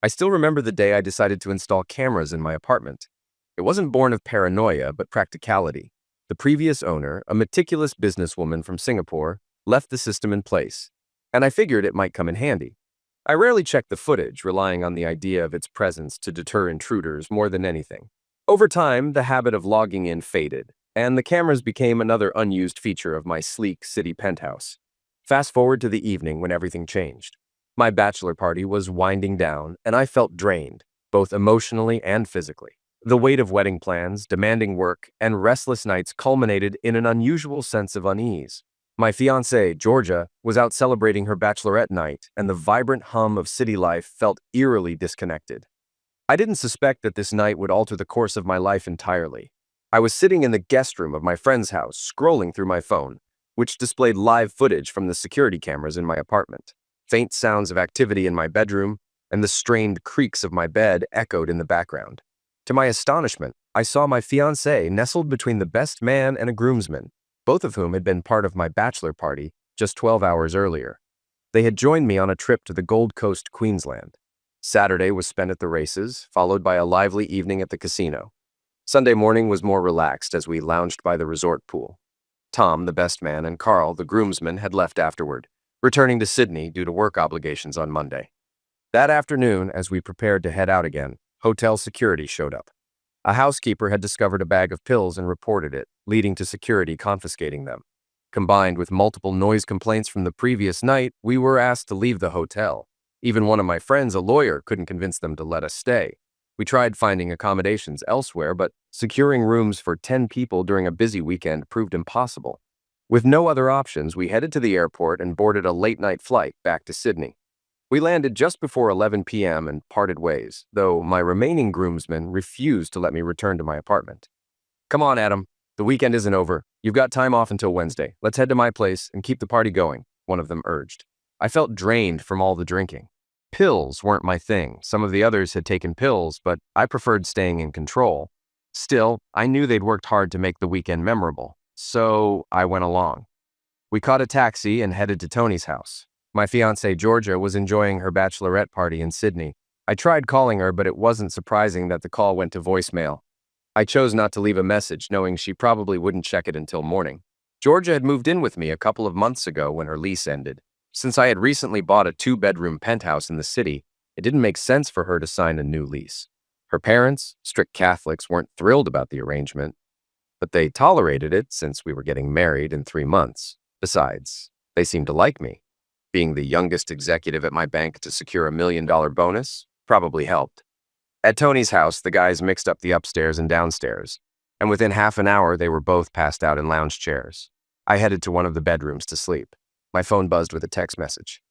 I still remember the day I decided to install cameras in my apartment. It wasn't born of paranoia, but practicality. The previous owner, a meticulous businesswoman from Singapore, left the system in place, and I figured it might come in handy. I rarely checked the footage, relying on the idea of its presence to deter intruders more than anything. Over time, the habit of logging in faded, and the cameras became another unused feature of my sleek city penthouse. Fast forward to the evening when everything changed. My bachelor party was winding down, and I felt drained, both emotionally and physically. The weight of wedding plans, demanding work, and restless nights culminated in an unusual sense of unease. My fiancée, Georgia, was out celebrating her bachelorette night, and the vibrant hum of city life felt eerily disconnected. I didn't suspect that this night would alter the course of my life entirely. I was sitting in the guest room of my friend's house, scrolling through my phone, which displayed live footage from the security cameras in my apartment. Faint sounds of activity in my bedroom and the strained creaks of my bed echoed in the background. To my astonishment, I saw my fiancée nestled between the best man and a groomsman, both of whom had been part of my bachelor party just 12 hours earlier. They had joined me on a trip to the Gold Coast, Queensland. Saturday was spent at the races, followed by a lively evening at the casino. Sunday morning was more relaxed as we lounged by the resort pool. Tom, the best man, and Carl, the groomsman, had left afterward, returning to Sydney due to work obligations on Monday. That afternoon, as we prepared to head out again, hotel security showed up. A housekeeper had discovered a bag of pills and reported it, leading to security confiscating them. Combined with multiple noise complaints from the previous night, we were asked to leave the hotel. Even one of my friends, a lawyer, couldn't convince them to let us stay. We tried finding accommodations elsewhere, but securing rooms for 10 people during a busy weekend proved impossible. With no other options, we headed to the airport and boarded a late-night flight back to Sydney. We landed just before 11 p.m. and parted ways, though my remaining groomsmen refused to let me return to my apartment. "Come on, Adam. The weekend isn't over. You've got time off until Wednesday. Let's head to my place and keep the party going," one of them urged. I felt drained from all the drinking. Pills weren't my thing. Some of the others had taken pills, but I preferred staying in control. Still, I knew they'd worked hard to make the weekend memorable, so I went along. We caught a taxi and headed to Tony's house. My fiancée, Georgia, was enjoying her bachelorette party in Sydney. I tried calling her, but it wasn't surprising that the call went to voicemail. I chose not to leave a message, knowing she probably wouldn't check it until morning. Georgia had moved in with me a couple of months ago when her lease ended. Since I had recently bought a 2-bedroom penthouse in the city, it didn't make sense for her to sign a new lease. Her parents, strict Catholics, weren't thrilled about the arrangement, but they tolerated it since we were getting married in 3 months. Besides, they seemed to like me. Being the youngest executive at my bank to secure a $1 million bonus probably helped. At Tony's house, the guys mixed up the upstairs and downstairs, and within half an hour they were both passed out in lounge chairs. I headed to one of the bedrooms to sleep. My phone buzzed with a text message.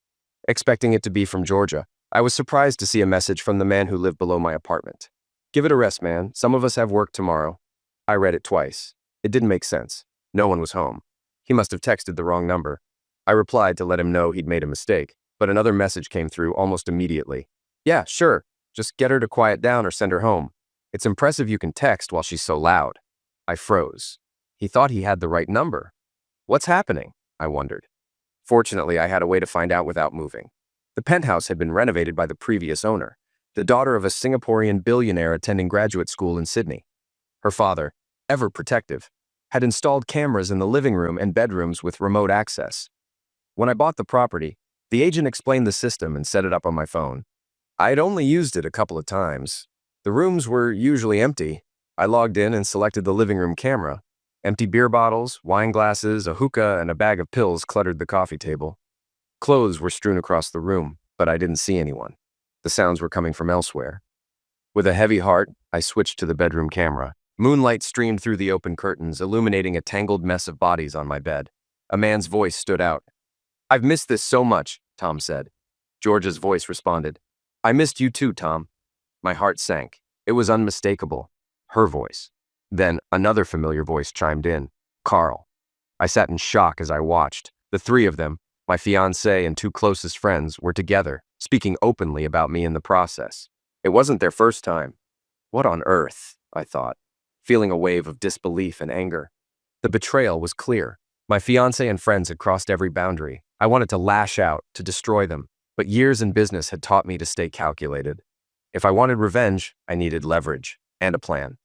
Expecting it to be from Georgia, I was surprised to see a message from the man who lived below my apartment. "Give it a rest, man. Some of us have work tomorrow." I read it twice. It didn't make sense. No one was home. He must have texted the wrong number. I replied to let him know he'd made a mistake, but another message came through almost immediately. "Yeah, sure. Just get her to quiet down or send her home. It's impressive you can text while she's so loud." I froze. He thought he had the right number. What's happening? I wondered. Fortunately, I had a way to find out without moving. The penthouse had been renovated by the previous owner, the daughter of a Singaporean billionaire attending graduate school in Sydney. Her father, ever protective, had installed cameras in the living room and bedrooms with remote access. When I bought the property, the agent explained the system and set it up on my phone. I had only used it a couple of times. The rooms were usually empty. I logged in and selected the living room camera. Empty beer bottles, wine glasses, a hookah, and a bag of pills cluttered the coffee table. Clothes were strewn across the room, but I didn't see anyone. The sounds were coming from elsewhere. With a heavy heart, I switched to the bedroom camera. Moonlight streamed through the open curtains, illuminating a tangled mess of bodies on my bed. A man's voice stood out. "I've missed this so much," Tom said. George's voice responded. "I missed you too, Tom." My heart sank. It was unmistakable. Her voice. Then another familiar voice chimed in. Carl. I sat in shock as I watched. The 3 of them, my fiancée and 2 closest friends, were together, speaking openly about me in the process. It wasn't their first time. What on earth? I thought, feeling a wave of disbelief and anger. The betrayal was clear. My fiancé and friends had crossed every boundary. I wanted to lash out, to destroy them, but years in business had taught me to stay calculated. If I wanted revenge, I needed leverage and a plan.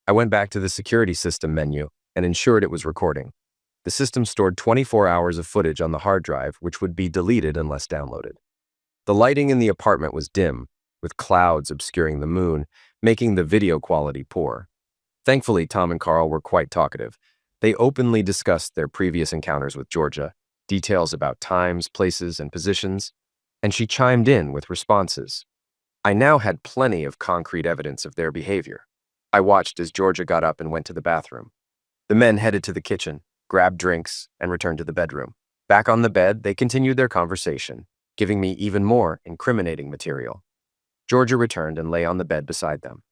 I went back to the security system menu and ensured it was recording. The system stored 24 hours of footage on the hard drive, which would be deleted unless downloaded. The lighting in the apartment was dim, with clouds obscuring the moon, making the video quality poor. Thankfully, Tom and Carl were quite talkative. They openly discussed their previous encounters with Georgia, details about times, places, and positions, and she chimed in with responses. I now had plenty of concrete evidence of their behavior. I watched as Georgia got up and went to the bathroom. The men headed to the kitchen, grabbed drinks, and returned to the bedroom. Back on the bed, they continued their conversation, giving me even more incriminating material. Georgia returned and lay on the bed beside them.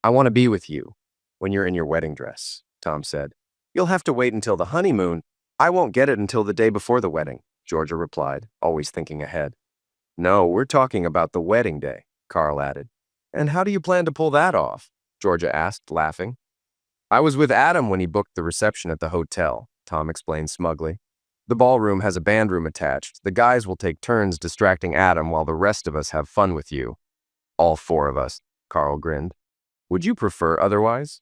I want to be with you when you're in your wedding dress, Tom said. You'll have to wait until the honeymoon. I won't get it until the day before the wedding, Georgia replied, always thinking ahead. No, we're talking about the wedding day, Carl added. And how do you plan to pull that off? Georgia asked, laughing. I was with Adam when he booked the reception at the hotel, Tom explained smugly. The ballroom has a band room attached. The guys will take turns distracting Adam while the rest of us have fun with you. All four of us, Carl grinned. Would you prefer otherwise?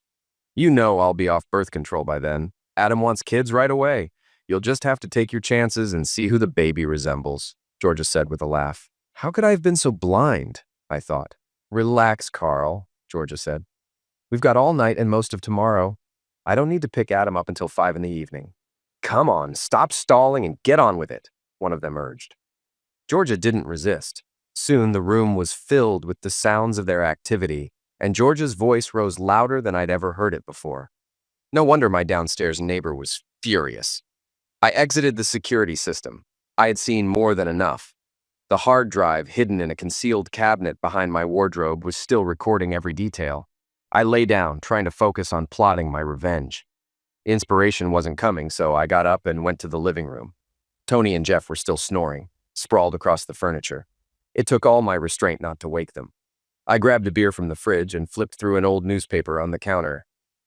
You know I'll be off birth control by then. Adam wants kids right away. You'll just have to take your chances and see who the baby resembles, Georgia said with a laugh. How could I have been so blind? I thought. Relax, Carl, Georgia said. We've got all night and most of tomorrow. I don't need to pick Adam up until 5 in the evening. Come on, stop stalling and get on with it, one of them urged. Georgia didn't resist. Soon the room was filled with the sounds of their activity, and Georgia's voice rose louder than I'd ever heard it before. No wonder my downstairs neighbor was furious. I exited the security system. I had seen more than enough. The hard drive hidden in a concealed cabinet behind my wardrobe was still recording every detail. I lay down, trying to focus on plotting my revenge. Inspiration wasn't coming, so I got up and went to the living room. Tony and Jeff were still snoring, sprawled across the furniture. It took all my restraint not to wake them. I grabbed a beer from the fridge and flipped through an old newspaper on the counter.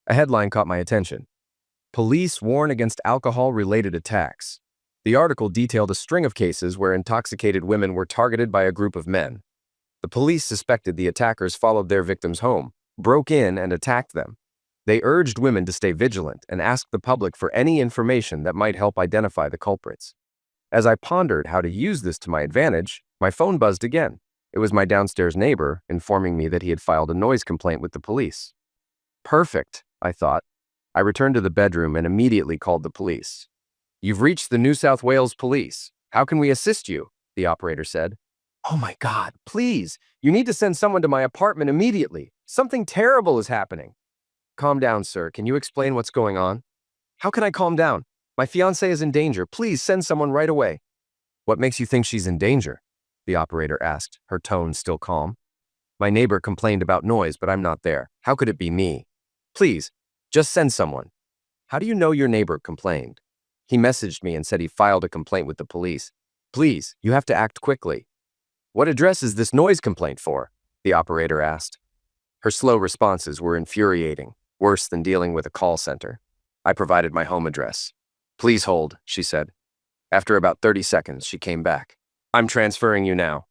A headline caught my attention. Police warn against alcohol-related attacks. The article detailed a string of cases where intoxicated women were targeted by a group of men. The police suspected the attackers followed their victims home, broke in and attacked them. They urged women to stay vigilant and asked the public for any information that might help identify the culprits. As I pondered how to use this to my advantage, my phone buzzed again. It was my downstairs neighbor informing me that he had filed a noise complaint with the police. Perfect, I thought. I returned to the bedroom and immediately called the police. You've reached the New South Wales Police. How can we assist you? The operator said. Oh my God, please. You need to send someone to my apartment immediately. Something terrible is happening. Calm down, sir. Can you explain what's going on? How can I calm down? My fiancée is in danger. Please send someone right away. What makes you think she's in danger? The operator asked, her tone still calm. My neighbor complained about noise, but I'm not there. How could it be me? Please, just send someone. How do you know your neighbor complained? He messaged me and said he filed a complaint with the police. Please, you have to act quickly. What address is this noise complaint for? The operator asked. Her slow responses were infuriating, worse than dealing with a call center. I provided my home address. Please hold, she said. After about 30 seconds, she came back. I'm transferring you now.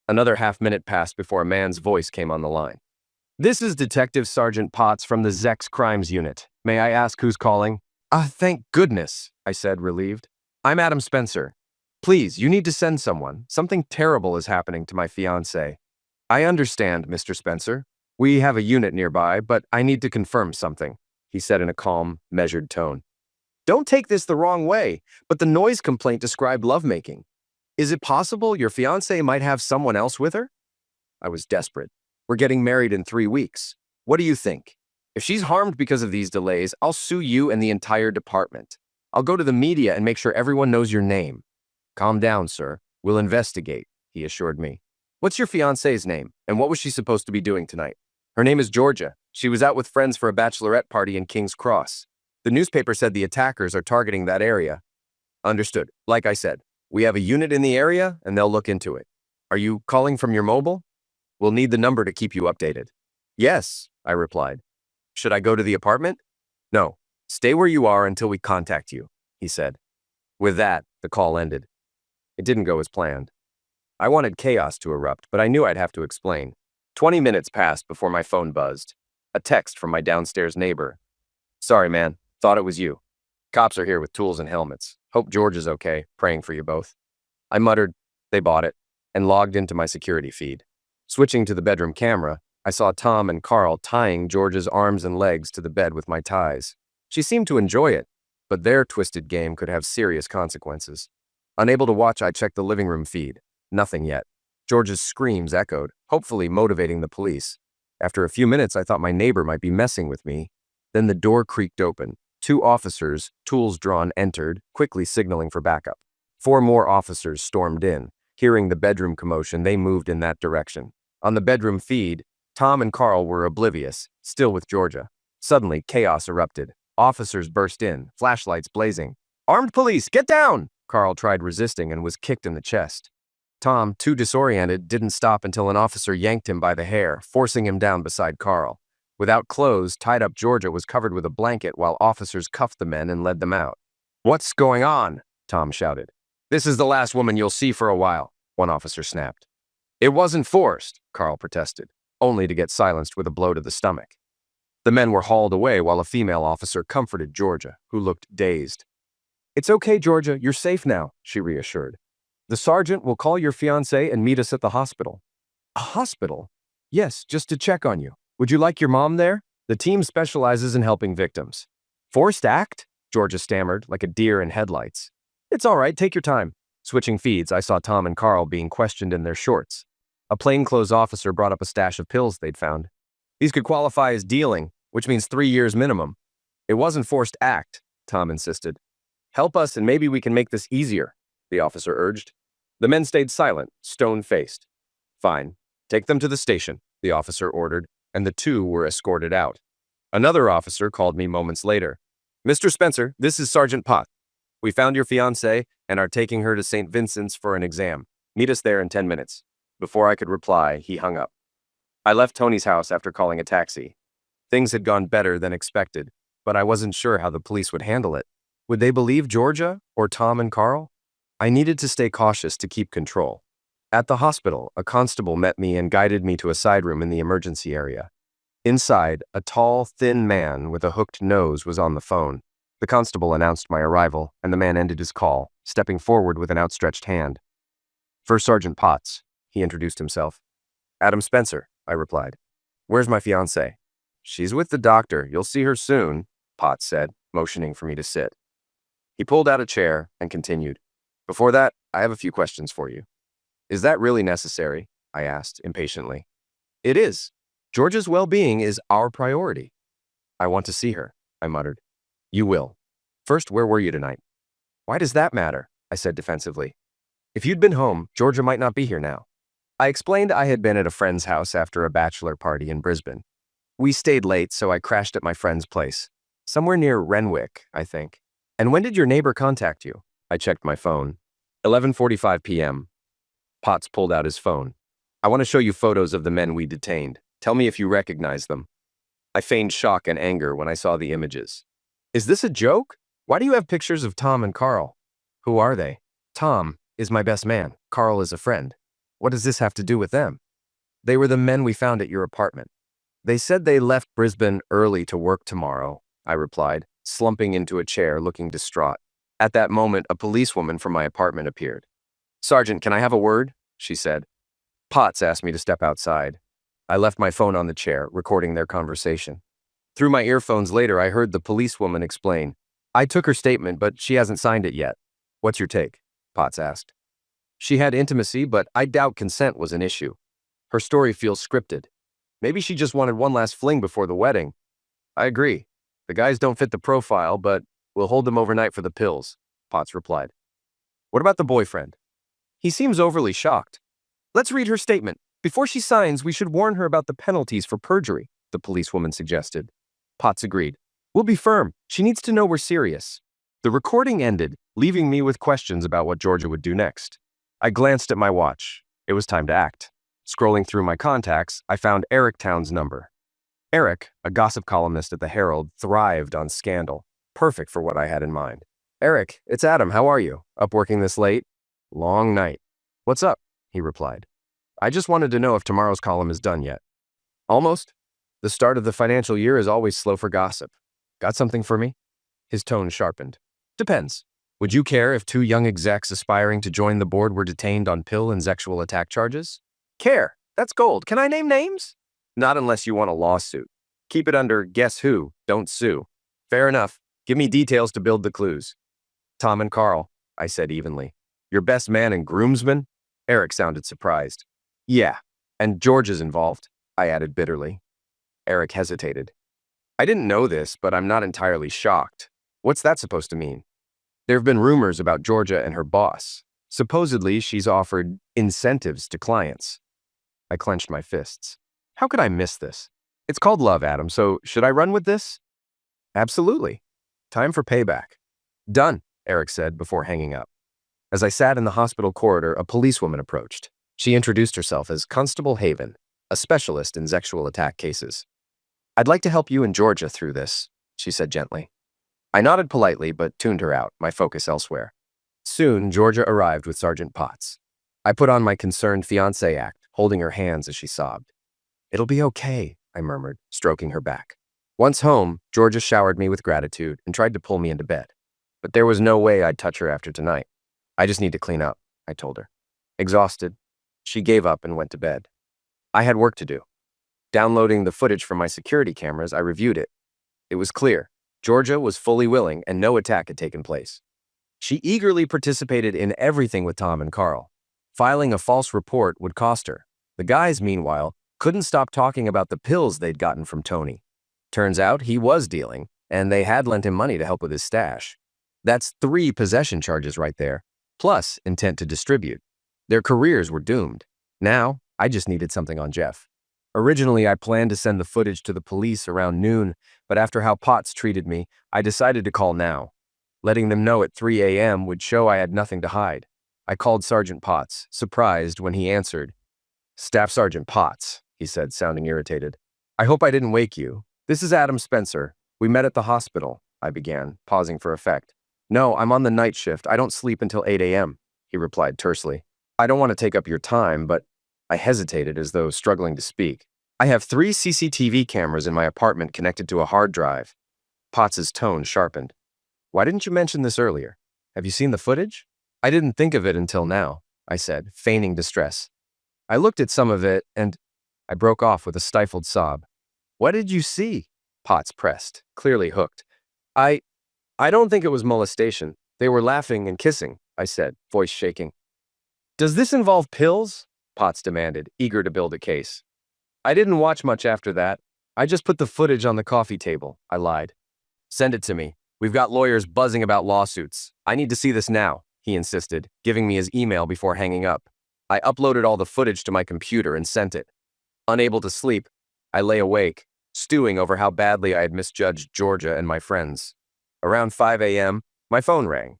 Another half-minute passed before a man's voice came on the line. This is Detective Sergeant Potts from the Zex Crimes Unit. May I ask who's calling? Thank goodness, I said, relieved. I'm Adam Spencer. Please, you need to send someone. Something terrible is happening to my fiancée. I understand, Mr. Spencer. We have a unit nearby, but I need to confirm something, he said in a calm, measured tone. Don't take this the wrong way, but the noise complaint described lovemaking. Is it possible your fiancée might have someone else with her? I was desperate. We're getting married in 3 weeks. What do you think? If she's harmed because of these delays, I'll sue you and the entire department. I'll go to the media and make sure everyone knows your name. Calm down, sir. We'll investigate, he assured me. What's your fiancée's name, and what was she supposed to be doing tonight? Her name is Georgia. She was out with friends for a bachelorette party in King's Cross. The newspaper said the attackers are targeting that area. Understood. Like I said, we have a unit in the area, and they'll look into it. Are you calling from your mobile? We'll need the number to keep you updated. Yes, I replied. Should I go to the apartment? No. Stay where you are until we contact you, he said. With that, the call ended. It didn't go as planned. I wanted chaos to erupt, but I knew I'd have to explain. 20 minutes passed before my phone buzzed. A text from my downstairs neighbor. Sorry, man. Thought it was you. Cops are here with tools and helmets. Hope George is okay. Praying for you both. I muttered, they bought it, and logged into my security feed. Switching to the bedroom camera, I saw Tom and Carl tying George's arms and legs to the bed with my ties. She seemed to enjoy it, but their twisted game could have serious consequences. Unable to watch, I checked the living room feed. Nothing yet. George's screams echoed, hopefully motivating the police. After a few minutes, I thought my neighbor might be messing with me. Then the door creaked open. 2 officers, tools drawn, entered, quickly signaling for backup. 4 more officers stormed in. Hearing the bedroom commotion, they moved in that direction. On the bedroom feed, Tom and Carl were oblivious, still with Georgia. Suddenly, chaos erupted. Officers burst in, flashlights blazing. Armed police, get down! Carl tried resisting and was kicked in the chest. Tom, too disoriented, didn't stop until an officer yanked him by the hair, forcing him down beside Carl. Without clothes, tied-up Georgia was covered with a blanket while officers cuffed the men and led them out. What's going on? Tom shouted. This is the last woman you'll see for a while, one officer snapped. It wasn't forced, Carl protested, only to get silenced with a blow to the stomach. The men were hauled away while a female officer comforted Georgia, who looked dazed. It's okay, Georgia, you're safe now, she reassured. The sergeant will call your fiancé and meet us at the hospital. A hospital? Yes, just to check on you. Would you like your mom there? The team specializes in helping victims. Forced act? Georgia stammered, like a deer in headlights. It's all right, take your time. Switching feeds, I saw Tom and Carl being questioned in their shorts. A plainclothes officer brought up a stash of pills they'd found. These could qualify as dealing, which means 3 years minimum. It wasn't forced act, Tom insisted. Help us and maybe we can make this easier, the officer urged. The men stayed silent, stone-faced. Fine. Take them to the station, the officer ordered, and the 2 were escorted out. Another officer called me moments later. Mr. Spencer, this is Sergeant Potts. We found your fiancée and are taking her to St. Vincent's for an exam. Meet us there in 10 minutes. Before I could reply, he hung up. I left Tony's house after calling a taxi. Things had gone better than expected, but I wasn't sure how the police would handle it. Would they believe Georgia or Tom and Carl? I needed to stay cautious to keep control. At the hospital, a constable met me and guided me to a side room in the emergency area. Inside, a tall, thin man with a hooked nose was on the phone. The constable announced my arrival, and the man ended his call, stepping forward with an outstretched hand. First Sergeant Potts, he introduced himself. Adam Spencer, I replied. Where's my fiancée? She's with the doctor. You'll see her soon, Potts said, motioning for me to sit. He pulled out a chair and continued. Before that, I have a few questions for you. Is that really necessary? I asked impatiently. It is. Georgia's well-being is our priority. I want to see her, I muttered. You will. First, where were you tonight? Why does that matter? I said defensively. If you'd been home, Georgia might not be here now. I explained I had been at a friend's house after a bachelor party in Brisbane. We stayed late, so I crashed at my friend's place. Somewhere near Renwick, I think. And when did your neighbor contact you? I checked my phone. 11:45 p.m. Potts pulled out his phone. I want to show you photos of the men we detained. Tell me if you recognize them. I feigned shock and anger when I saw the images. Is this a joke? Why do you have pictures of Tom and Carl? Who are they? Tom is my best man. Carl is a friend. What does this have to do with them? They were the men we found at your apartment. They said they left Brisbane early to work tomorrow, I replied, slumping into a chair looking distraught. At that moment, a policewoman from my apartment appeared. Sergeant, can I have a word? She said. Potts asked me to step outside. I left my phone on the chair, recording their conversation. Through my earphones later, I heard the policewoman explain. I took her statement, but she hasn't signed it yet. What's your take? Potts asked. She had intimacy, but I doubt consent was an issue. Her story feels scripted. Maybe she just wanted one last fling before the wedding. I agree. The guys don't fit the profile, but we'll hold them overnight for the pills, Potts replied. What about the boyfriend? He seems overly shocked. Let's read her statement. Before she signs, we should warn her about the penalties for perjury, the policewoman suggested. Potts agreed. We'll be firm. She needs to know we're serious. The recording ended, leaving me with questions about what Georgia would do next. I glanced at my watch. It was time to act. Scrolling through my contacts, I found Eric Town's number. Eric, a gossip columnist at the Herald, thrived on scandal. Perfect for what I had in mind. Eric, it's Adam. How are you? Up working this late? Long night. What's up? He replied. I just wanted to know if tomorrow's column is done yet. Almost. The start of the financial year is always slow for gossip. Got something for me? His tone sharpened. Depends. Would you care if two young execs aspiring to join the board were detained on pill and sexual attack charges? Care. That's gold. Can I name names? Not unless you want a lawsuit. Keep it under guess who, don't sue. Fair enough. Give me details to build the clues. Tom and Carl, I said evenly. Your best man and groomsmen? Eric sounded surprised. Yeah, and George is involved, I added bitterly. Eric hesitated. I didn't know this, but I'm not entirely shocked. What's that supposed to mean? There have been rumors about Georgia and her boss. Supposedly, she's offered incentives to clients. I clenched my fists. How could I miss this? It's called love, Adam, so should I run with this? Absolutely. Time for payback. Done, Eric said before hanging up. As I sat in the hospital corridor, a policewoman approached. She introduced herself as Constable Haven, a specialist in sexual attack cases. I'd like to help you and Georgia through this, she said gently. I nodded politely, but tuned her out, my focus elsewhere. Soon, Georgia arrived with Sergeant Potts. I put on my concerned fiancé act, holding her hands as she sobbed. It'll be okay, I murmured, stroking her back. Once home, Georgia showered me with gratitude and tried to pull me into bed. But there was no way I'd touch her after tonight. I just need to clean up, I told her. Exhausted, she gave up and went to bed. I had work to do. Downloading the footage from my security cameras, I reviewed it. It was clear. Georgia was fully willing and no attack had taken place. She eagerly participated in everything with Tom and Carl. Filing a false report would cost her. The guys, meanwhile, couldn't stop talking about the pills they'd gotten from Tony. Turns out he was dealing, and they had lent him money to help with his stash. That's 3 possession charges right there, plus intent to distribute. Their careers were doomed. Now, I just needed something on Jeff. Originally, I planned to send the footage to the police around noon, but after how Potts treated me, I decided to call now. Letting them know at 3 a.m. would show I had nothing to hide. I called Sergeant Potts, surprised when he answered. Staff Sergeant Potts, he said, sounding irritated. I hope I didn't wake you. This is Adam Spencer. We met at the hospital, I began, pausing for effect. No, I'm on the night shift. I don't sleep until 8 a.m., he replied tersely. I don't want to take up your time, but I hesitated as though struggling to speak. I have 3 CCTV cameras in my apartment connected to a hard drive. Potts's tone sharpened. Why didn't you mention this earlier? Have you seen the footage? I didn't think of it until now, I said, feigning distress. I looked at some of it and I broke off with a stifled sob. What did you see? Potts pressed, clearly hooked. I don't think it was molestation. They were laughing and kissing, I said, voice shaking. Does this involve pills? Potts demanded, eager to build a case. I didn't watch much after that. I just put the footage on the coffee table, I lied. Send it to me. We've got lawyers buzzing about lawsuits. I need to see this now, he insisted, giving me his email before hanging up. I uploaded all the footage to my computer and sent it. Unable to sleep, I lay awake, stewing over how badly I had misjudged Georgia and my friends. Around 5 a.m., my phone rang.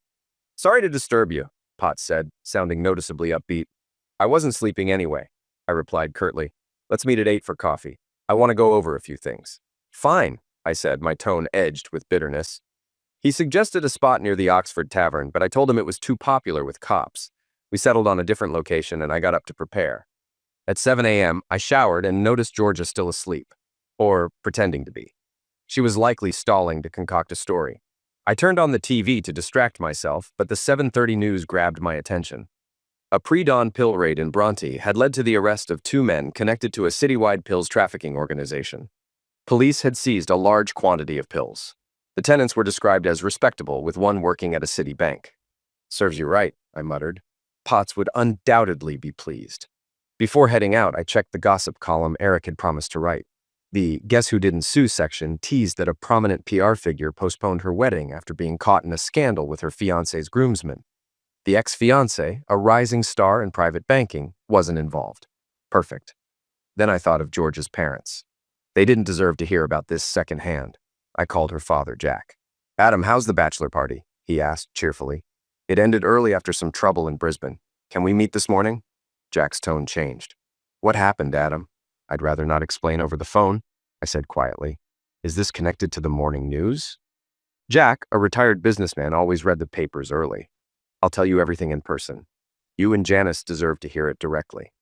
Sorry to disturb you, Potts said, sounding noticeably upbeat. I wasn't sleeping anyway, I replied curtly. Let's meet at 8 for coffee. I want to go over a few things. Fine, I said, my tone edged with bitterness. He suggested a spot near the Oxford Tavern, but I told him it was too popular with cops. We settled on a different location and I got up to prepare. At 7 a.m., I showered and noticed Georgia still asleep, or pretending to be. She was likely stalling to concoct a story. I turned on the TV to distract myself, but the 7:30 news grabbed my attention. A pre-dawn pill raid in Bronte had led to the arrest of 2 men connected to a citywide pills trafficking organization. Police had seized a large quantity of pills. The tenants were described as respectable, with one working at a city bank. Serves you right, I muttered. Potts would undoubtedly be pleased. Before heading out, I checked the gossip column Eric had promised to write. The Guess Who Didn't Sue section teased that a prominent PR figure postponed her wedding after being caught in a scandal with her fiancé's groomsmen. The ex-fiancé, a rising star in private banking, wasn't involved. Perfect. Then I thought of George's parents. They didn't deserve to hear about this secondhand. I called her father, Jack. Adam, how's the bachelor party? He asked cheerfully. It ended early after some trouble in Brisbane. Can we meet this morning? Jack's tone changed. What happened, Adam? I'd rather not explain over the phone, I said quietly. Is this connected to the morning news? Jack, a retired businessman, always read the papers early. I'll tell you everything in person. You and Janice deserve to hear it directly.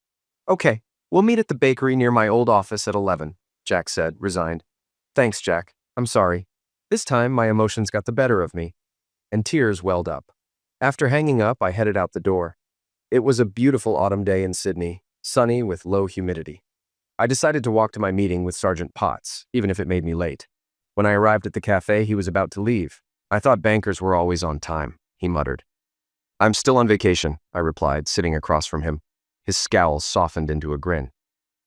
Okay, we'll meet at the bakery near my old office at 11. Jack said, resigned. Thanks, Jack. I'm sorry. This time, my emotions got the better of me, and tears welled up. After hanging up, I headed out the door. It was a beautiful autumn day in Sydney, sunny with low humidity. I decided to walk to my meeting with Sergeant Potts, even if it made me late. When I arrived at the cafe, he was about to leave. I thought bankers were always on time, he muttered. I'm still on vacation, I replied, sitting across from him. His scowl softened into a grin.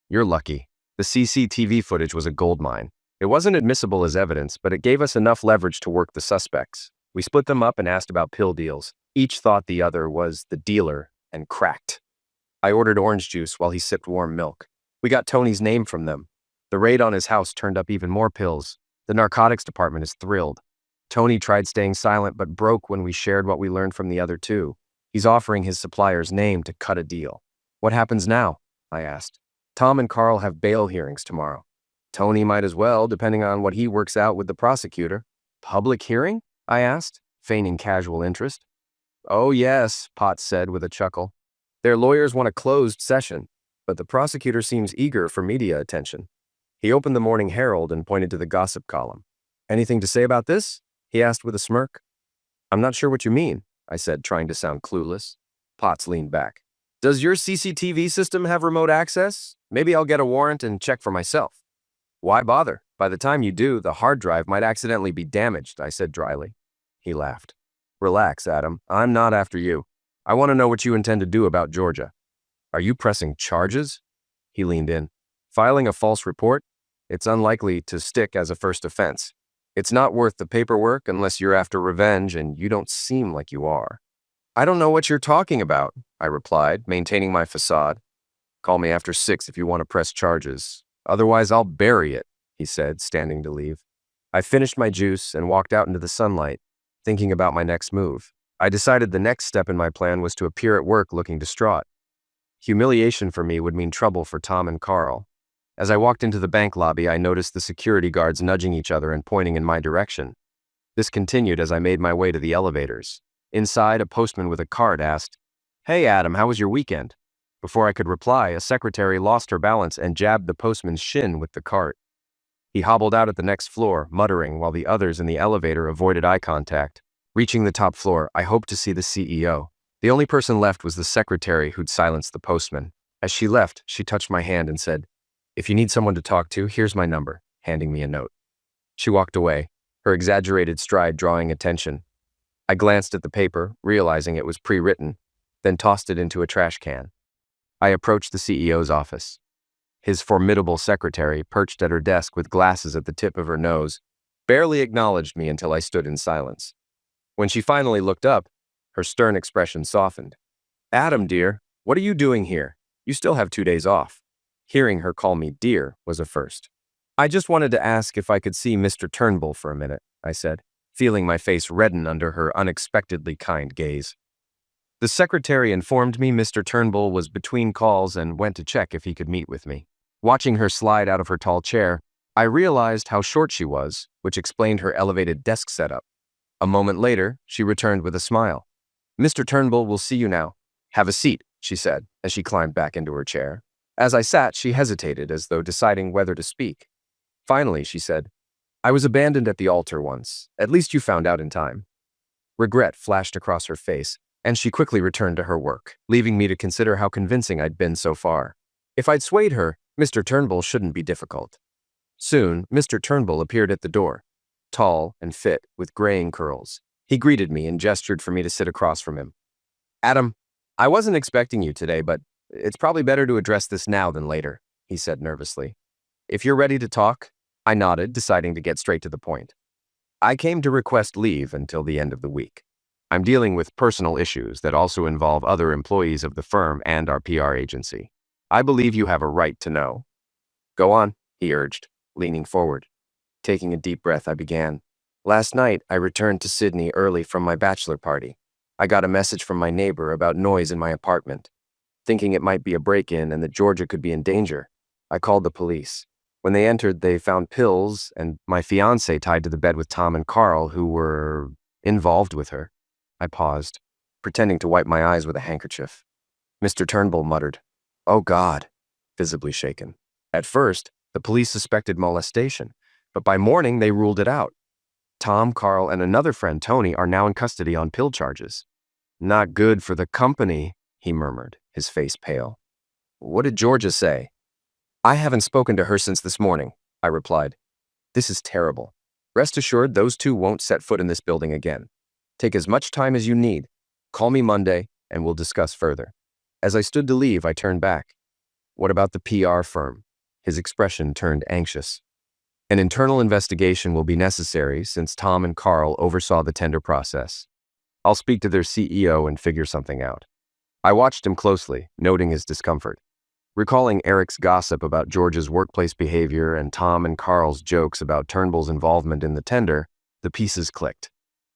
You're lucky. The CCTV footage was a goldmine. It wasn't admissible as evidence, but it gave us enough leverage to work the suspects. We split them up and asked about pill deals. Each thought the other was the dealer and cracked. I ordered orange juice while he sipped warm milk. We got Tony's name from them. The raid on his house turned up even more pills. The narcotics department is thrilled. Tony tried staying silent but broke when we shared what we learned from the other two. He's offering his supplier's name to cut a deal. What happens now? I asked. Tom and Carl have bail hearings tomorrow. Tony might as well, depending on what he works out with the prosecutor. Public hearing? I asked, feigning casual interest. Oh yes, Potts said with a chuckle. Their lawyers want a closed session, but the prosecutor seems eager for media attention. He opened the Morning Herald and pointed to the gossip column. Anything to say about this? He asked with a smirk. I'm not sure what you mean, I said, trying to sound clueless. Potts leaned back. Does your CCTV system have remote access? Maybe I'll get a warrant and check for myself. Why bother? By the time you do, the hard drive might accidentally be damaged, I said dryly. He laughed. Relax, Adam. I'm not after you. I want to know what you intend to do about Georgia. Are you pressing charges? He leaned in. Filing a false report? It's unlikely to stick as a first offense. It's not worth the paperwork unless you're after revenge, and you don't seem like you are. I don't know what you're talking about, I replied, maintaining my facade. Call me after 6 if you want to press charges. Otherwise, I'll bury it, he said, standing to leave. I finished my juice and walked out into the sunlight, thinking about my next move. I decided the next step in my plan was to appear at work looking distraught. Humiliation for me would mean trouble for Tom and Carl. As I walked into the bank lobby, I noticed the security guards nudging each other and pointing in my direction. This continued as I made my way to the elevators. Inside, a postman with a card asked, Hey Adam, how was your weekend? Before I could reply, a secretary lost her balance and jabbed the postman's shin with the cart. He hobbled out at the next floor, muttering, while the others in the elevator avoided eye contact. Reaching the top floor, I hoped to see the CEO. The only person left was the secretary who'd silenced the postman. As she left, she touched my hand and said, If you need someone to talk to, here's my number, handing me a note. She walked away, her exaggerated stride drawing attention. I glanced at the paper, realizing it was pre-written, then tossed it into a trash can. I approached the CEO's office. His formidable secretary, perched at her desk with glasses at the tip of her nose, barely acknowledged me until I stood in silence. When she finally looked up, her stern expression softened. Adam, dear, what are you doing here? You still have 2 days off. Hearing her call me dear was a first. I just wanted to ask if I could see Mr. Turnbull for a minute, I said, feeling my face redden under her unexpectedly kind gaze. The secretary informed me Mr. Turnbull was between calls and went to check if he could meet with me. Watching her slide out of her tall chair, I realized how short she was, which explained her elevated desk setup. A moment later, she returned with a smile. Mr. Turnbull will see you now. Have a seat, she said, as she climbed back into her chair. As I sat, she hesitated, as though deciding whether to speak. Finally, she said, I was abandoned at the altar once. At least you found out in time. Regret flashed across her face, and she quickly returned to her work, leaving me to consider how convincing I'd been so far. If I'd swayed her, Mr. Turnbull shouldn't be difficult. Soon, Mr. Turnbull appeared at the door, tall and fit, with graying curls. He greeted me and gestured for me to sit across from him. Adam, I wasn't expecting you today, but it's probably better to address this now than later, he said nervously. If you're ready to talk, I nodded, deciding to get straight to the point. I came to request leave until the end of the week. I'm dealing with personal issues that also involve other employees of the firm and our PR agency. I believe you have a right to know. Go on, he urged, leaning forward. Taking a deep breath, I began. Last night, I returned to Sydney early from my bachelor party. I got a message from my neighbor about noise in my apartment. Thinking it might be a break-in and that Georgia could be in danger, I called the police. When they entered, they found pills and my fiancé tied to the bed with Tom and Carl, who were involved with her. I paused, pretending to wipe my eyes with a handkerchief. Mr. Turnbull muttered, Oh God, visibly shaken. At first, The police suspected molestation, but by morning they ruled it out. Tom, Carl, and another friend, Tony, are now in custody on pill charges. Not good for the company, he murmured, his face pale. What did Georgia say? I haven't spoken to her since this morning, I replied. This is terrible. Rest assured, those two won't set foot in this building again. Take as much time as you need. Call me Monday, and we'll discuss further. As I stood to leave, I turned back. What about the PR firm? His expression turned anxious. An internal investigation will be necessary since Tom and Carl oversaw the tender process. I'll speak to their CEO and figure something out. I watched him closely, noting his discomfort. Recalling Eric's gossip about George's workplace behavior and Tom and Carl's jokes about Turnbull's involvement in the tender, the pieces clicked.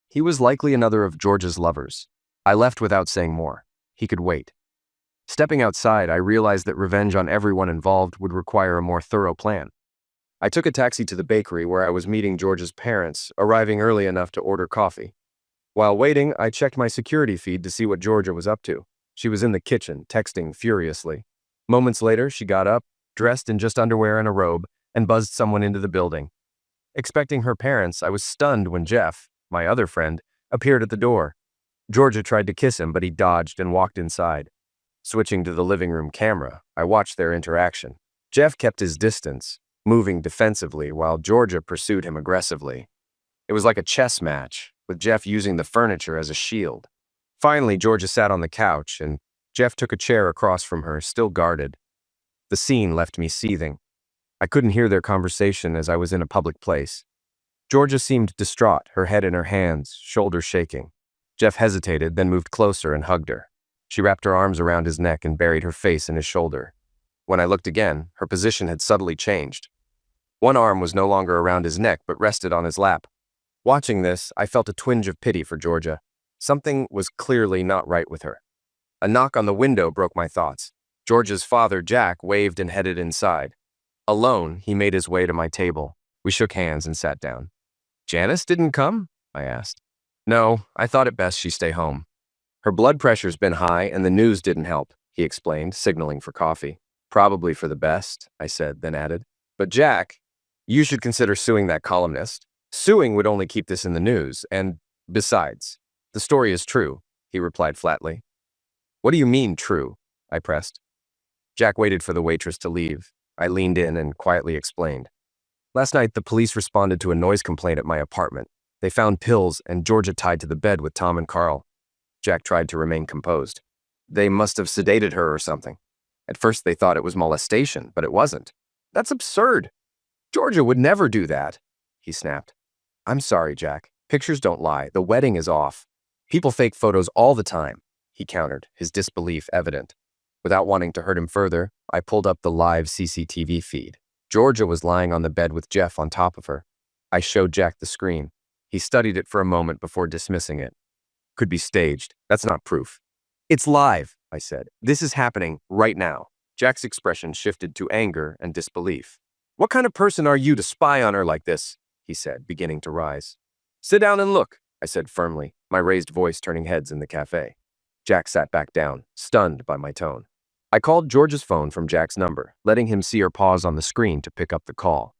He was likely another of George's lovers. I left without saying more. He could wait. Stepping outside, I realized that revenge on everyone involved would require a more thorough plan. I took a taxi to the bakery where I was meeting George's parents, arriving early enough to order coffee. While waiting, I checked my security feed to see what Georgia was up to. She was in the kitchen, texting furiously. Moments later, she got up, dressed in just underwear and a robe, and buzzed someone into the building. Expecting her parents, I was stunned when Jeff, my other friend, appeared at the door. Georgia tried to kiss him, but he dodged and walked inside. Switching to the living room camera, I watched their interaction. Jeff kept his distance, moving defensively while Georgia pursued him aggressively. It was like a chess match, with Jeff using the furniture as a shield. Finally, Georgia sat on the couch, and Jeff took a chair across from her, still guarded. The scene left me seething. I couldn't hear their conversation as I was in a public place. Georgia seemed distraught, her head in her hands, shoulders shaking. Jeff hesitated, then moved closer and hugged her. She wrapped her arms around his neck and buried her face in his shoulder. When I looked again, her position had subtly changed. One arm was no longer around his neck, but rested on his lap. Watching this, I felt a twinge of pity for Georgia. Something was clearly not right with her. A knock on the window broke my thoughts. Georgia's father, Jack, waved and headed inside. Alone, he made his way to my table. We shook hands and sat down. Janice didn't come? I asked. No, I thought it best she stay home. Her blood pressure's been high and the news didn't help, he explained, signaling for coffee. Probably for the best, I said, then added. But Jack, you should consider suing that columnist. Suing would only keep this in the news, and besides, the story is true, he replied flatly. What do you mean, true? I pressed. Jack waited for the waitress to leave. I leaned in and quietly explained. Last night, the police responded to a noise complaint at my apartment. They found pills and Georgia tied to the bed with Tom and Carl. Jack tried to remain composed. They must have sedated her or something. At first, they thought it was molestation, but it wasn't. That's absurd. Georgia would never do that, he snapped. I'm sorry, Jack. Pictures don't lie. The wedding is off. People fake photos all the time, he countered, his disbelief evident. Without wanting to hurt him further, I pulled up the live CCTV feed. Georgia was lying on the bed with Jeff on top of her. I showed Jack the screen. He studied it for a moment before dismissing it. Could be staged. That's not proof. It's live, I said. This is happening right now. Jack's expression shifted to anger and disbelief. What kind of person are you to spy on her like this? He said, beginning to rise. Sit down and look, I said firmly, my raised voice turning heads in the cafe. Jack sat back down, stunned by my tone. I called George's phone from Jack's number, letting him see her pause on the screen to pick up the call.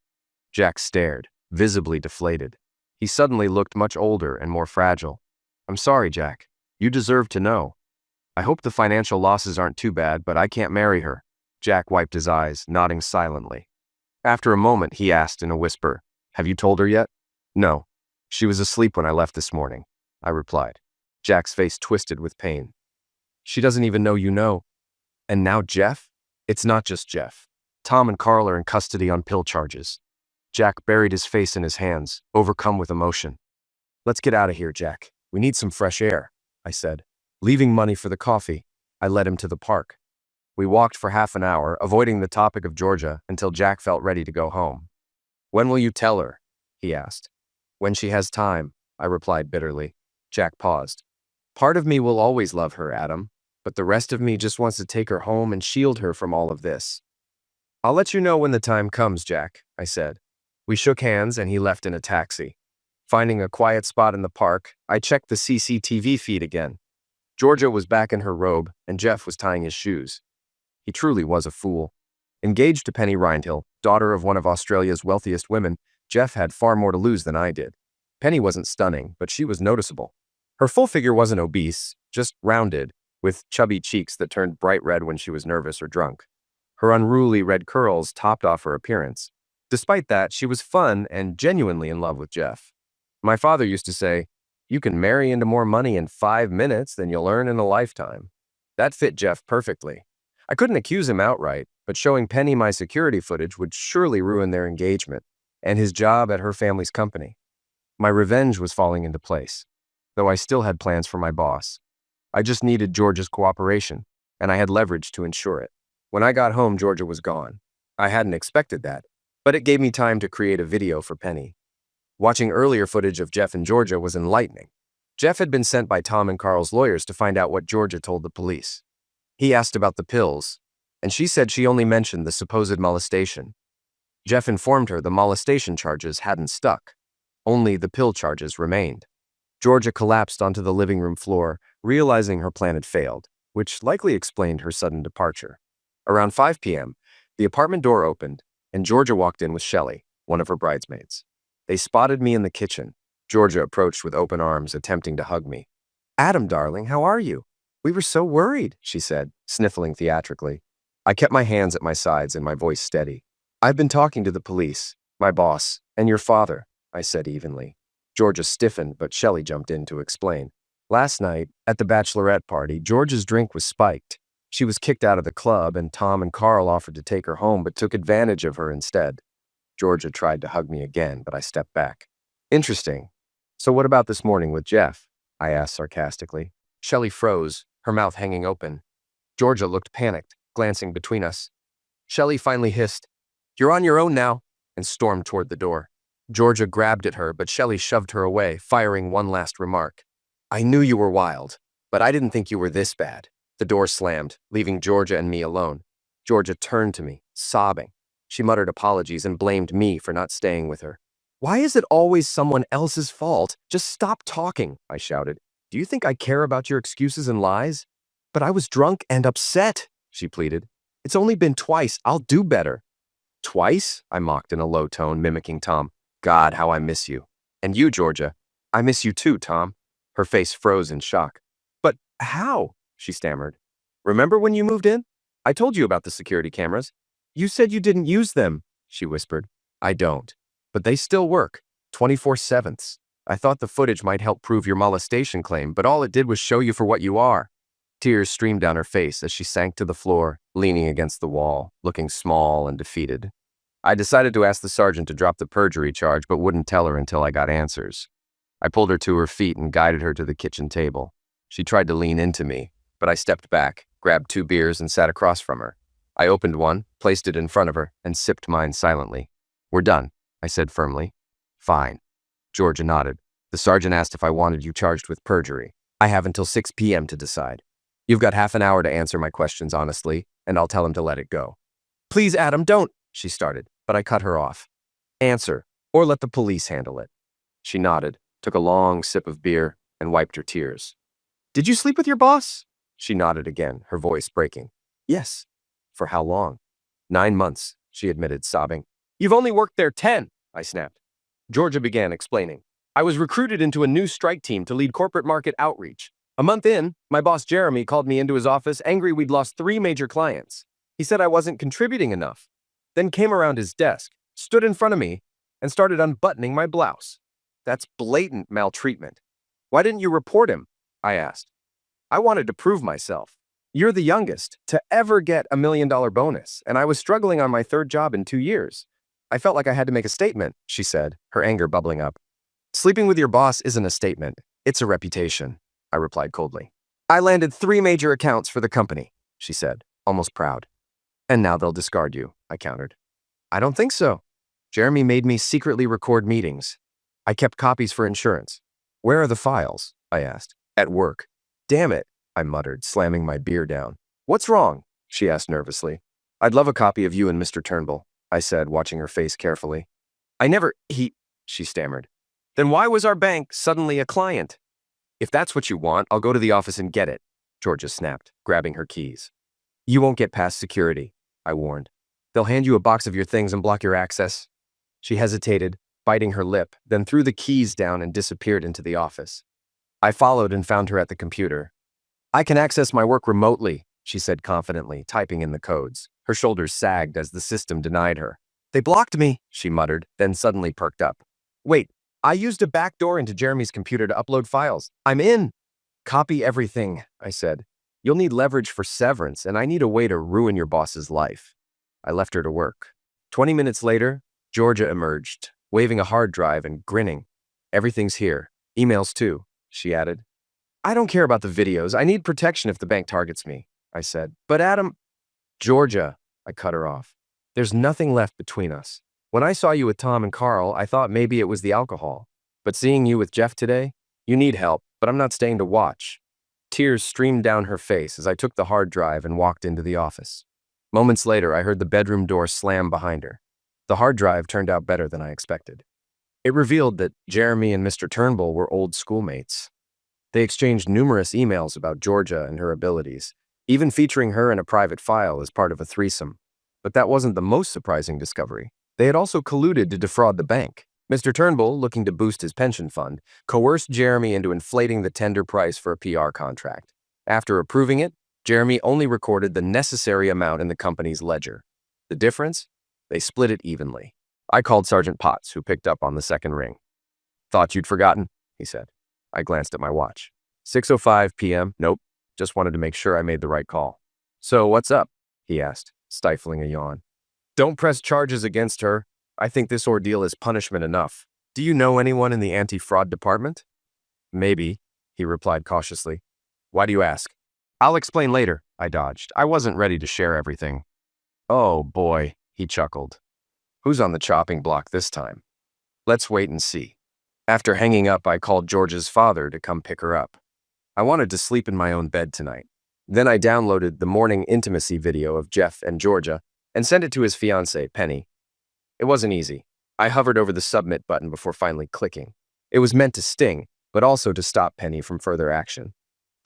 Jack stared, visibly deflated. He suddenly looked much older and more fragile. I'm sorry, Jack. You deserve to know. I hope the financial losses aren't too bad, but I can't marry her. Jack wiped his eyes, nodding silently. After a moment, he asked in a whisper, Have you told her yet? No. She was asleep when I left this morning, I replied. Jack's face twisted with pain. She doesn't even know you know. And now Jeff? It's not just Jeff. Tom and Carl are in custody on pill charges. Jack buried his face in his hands, overcome with emotion. Let's get out of here, Jack. We need some fresh air, I said. Leaving money for the coffee, I led him to the park. We walked for half an hour, avoiding the topic of Georgia until Jack felt ready to go home. When will you tell her? He asked. When she has time, I replied bitterly. Jack paused. Part of me will always love her, Adam, but the rest of me just wants to take her home and shield her from all of this. I'll let you know when the time comes, Jack, I said. We shook hands and he left in a taxi. Finding a quiet spot in the park, I checked the CCTV feed again. Georgia was back in her robe and Jeff was tying his shoes. He truly was a fool. Engaged to Penny Rindhill, daughter of one of Australia's wealthiest women, Jeff had far more to lose than I did. Penny wasn't stunning, but she was noticeable. Her full figure wasn't obese, just rounded, with chubby cheeks that turned bright red when she was nervous or drunk. Her unruly red curls topped off her appearance. Despite that, she was fun and genuinely in love with Jeff. My father used to say, "You can marry into more money in 5 minutes than you'll earn in a lifetime." That fit Jeff perfectly. I couldn't accuse him outright, but showing Penny my security footage would surely ruin their engagement and his job at her family's company. My revenge was falling into place, though I still had plans for my boss. I just needed Georgia's cooperation, and I had leverage to ensure it. When I got home, Georgia was gone. I hadn't expected that, but it gave me time to create a video for Penny. Watching earlier footage of Jeff and Georgia was enlightening. Jeff had been sent by Tom and Carl's lawyers to find out what Georgia told the police. He asked about the pills, and she said she only mentioned the supposed molestation. Jeff informed her the molestation charges hadn't stuck. Only the pill charges remained. Georgia collapsed onto the living room floor, realizing her plan had failed, which likely explained her sudden departure. Around 5 p.m., the apartment door opened, and Georgia walked in with Shelley, one of her bridesmaids. They spotted me in the kitchen. Georgia approached with open arms, attempting to hug me. "Adam, darling, how are you? We were so worried," she said, sniffling theatrically. I kept my hands at my sides and my voice steady. "I've been talking to the police, my boss, and your father," I said evenly. Georgia stiffened, but Shelley jumped in to explain. "Last night, at the bachelorette party, Georgia's drink was spiked. She was kicked out of the club, and Tom and Carl offered to take her home but took advantage of her instead." Georgia tried to hug me again, but I stepped back. "Interesting. So what about this morning with Jeff?" I asked sarcastically. Shelley froze, her mouth hanging open. Georgia looked panicked, glancing between us. Shelley finally hissed, "You're on your own now," and stormed toward the door. Georgia grabbed at her, but Shelley shoved her away, firing one last remark. "I knew you were wild, but I didn't think you were this bad." The door slammed, leaving Georgia and me alone. Georgia turned to me, sobbing. She muttered apologies and blamed me for not staying with her. "Why is it always someone else's fault? Just stop talking," I shouted. "Do you think I care about your excuses and lies?" "But I was drunk and upset," she pleaded. "It's only been twice. I'll do better." "Twice?" I mocked in a low tone, mimicking Tom. "God, how I miss you." "And you, Georgia." "I miss you too, Tom." Her face froze in shock. "But how?" she stammered. "Remember when you moved in? I told you about the security cameras." "You said you didn't use them," she whispered. "I don't. But they still work, 24/7. I thought the footage might help prove your molestation claim, but all it did was show you for what you are." Tears streamed down her face as she sank to the floor, leaning against the wall, looking small and defeated. I decided to ask the sergeant to drop the perjury charge, but wouldn't tell her until I got answers. I pulled her to her feet and guided her to the kitchen table. She tried to lean into me, but I stepped back, grabbed 2 beers, and sat across from her. I opened one, placed it in front of her, and sipped mine silently. "We're done," I said firmly. "Fine." Georgia nodded. "The sergeant asked if I wanted you charged with perjury. I have until 6 p.m. to decide. You've got half an hour to answer my questions honestly, and I'll tell him to let it go." "Please, Adam, don't," she started, but I cut her off. "Answer, or let the police handle it." She nodded, took a long sip of beer, and wiped her tears. "Did you sleep with your boss?" She nodded again, her voice breaking. "Yes." "For how long?" 9 months, she admitted, sobbing. "You've only worked there 10, I snapped. Georgia began explaining. "I was recruited into a new strike team to lead corporate market outreach. A month in, my boss Jeremy called me into his office, angry we'd lost 3 major clients. He said I wasn't contributing enough. Then came around his desk, stood in front of me, and started unbuttoning my blouse. That's blatant maltreatment. Why didn't you report him?" I asked. "I wanted to prove myself. You're the youngest to ever get $1 million bonus, and I was struggling on my 3rd job in 2 years. I felt like I had to make a statement," she said, her anger bubbling up. "Sleeping with your boss isn't a statement. It's a reputation," I replied coldly. "I landed 3 major accounts for the company," she said, almost proud. "And now they'll discard you," I countered. "I don't think so. Jeremy made me secretly record meetings. I kept copies for insurance." "Where are the files?" I asked. "At work." "Damn it," I muttered, slamming my beer down. "What's wrong?" she asked nervously. "I'd love a copy of you and Mr. Turnbull," I said, watching her face carefully. She stammered. "Then why was our bank suddenly a client?" "If that's what you want, I'll go to the office and get it," Georgia snapped, grabbing her keys. "You won't get past security," I warned. They'll hand you a box of your things and block your access. She hesitated, biting her lip, then threw the keys down and disappeared into the office. I followed and found her at the computer. I can access my work remotely, she said confidently, typing in the codes. Her shoulders sagged as the system denied her. They blocked me, she muttered, then suddenly perked up. Wait, I used a back door into Jeremy's computer to upload files. I'm in. Copy everything, I said. You'll need leverage for severance, and I need a way to ruin your boss's life. I left her to work. 20 minutes later, Georgia emerged, waving a hard drive and grinning. Everything's here. Emails too, she added. I don't care about the videos. I need protection if the bank targets me, I said. But Adam… Georgia, I cut her off. There's nothing left between us. When I saw you with Tom and Carl, I thought maybe it was the alcohol. But seeing you with Jeff today, you need help, but I'm not staying to watch. Tears streamed down her face as I took the hard drive and walked into the office. Moments later, I heard the bedroom door slam behind her. The hard drive turned out better than I expected. It revealed that Jeremy and Mr. Turnbull were old schoolmates. They exchanged numerous emails about Georgia and her abilities, even featuring her in a private file as part of a threesome. But that wasn't the most surprising discovery. They had also colluded to defraud the bank. Mr. Turnbull, looking to boost his pension fund, coerced Jeremy into inflating the tender price for a PR contract. After approving it, Jeremy only recorded the necessary amount in the company's ledger. The difference? They split it evenly. I called Sergeant Potts, who picked up on the second ring. Thought you'd forgotten, he said. I glanced at my watch. 6:05 p.m. Nope. Just wanted to make sure I made the right call. So what's up? He asked, stifling a yawn. Don't press charges against her. I think this ordeal is punishment enough. Do you know anyone in the anti-fraud department? Maybe, he replied cautiously. Why do you ask? I'll explain later, I dodged. I wasn't ready to share everything. Oh boy, he chuckled. Who's on the chopping block this time? Let's wait and see. After hanging up, I called Georgia's father to come pick her up. I wanted to sleep in my own bed tonight. Then I downloaded the morning intimacy video of Jeff and Georgia and sent it to his fiancée, Penny. It wasn't easy. I hovered over the submit button before finally clicking. It was meant to sting, but also to stop Penny from further action.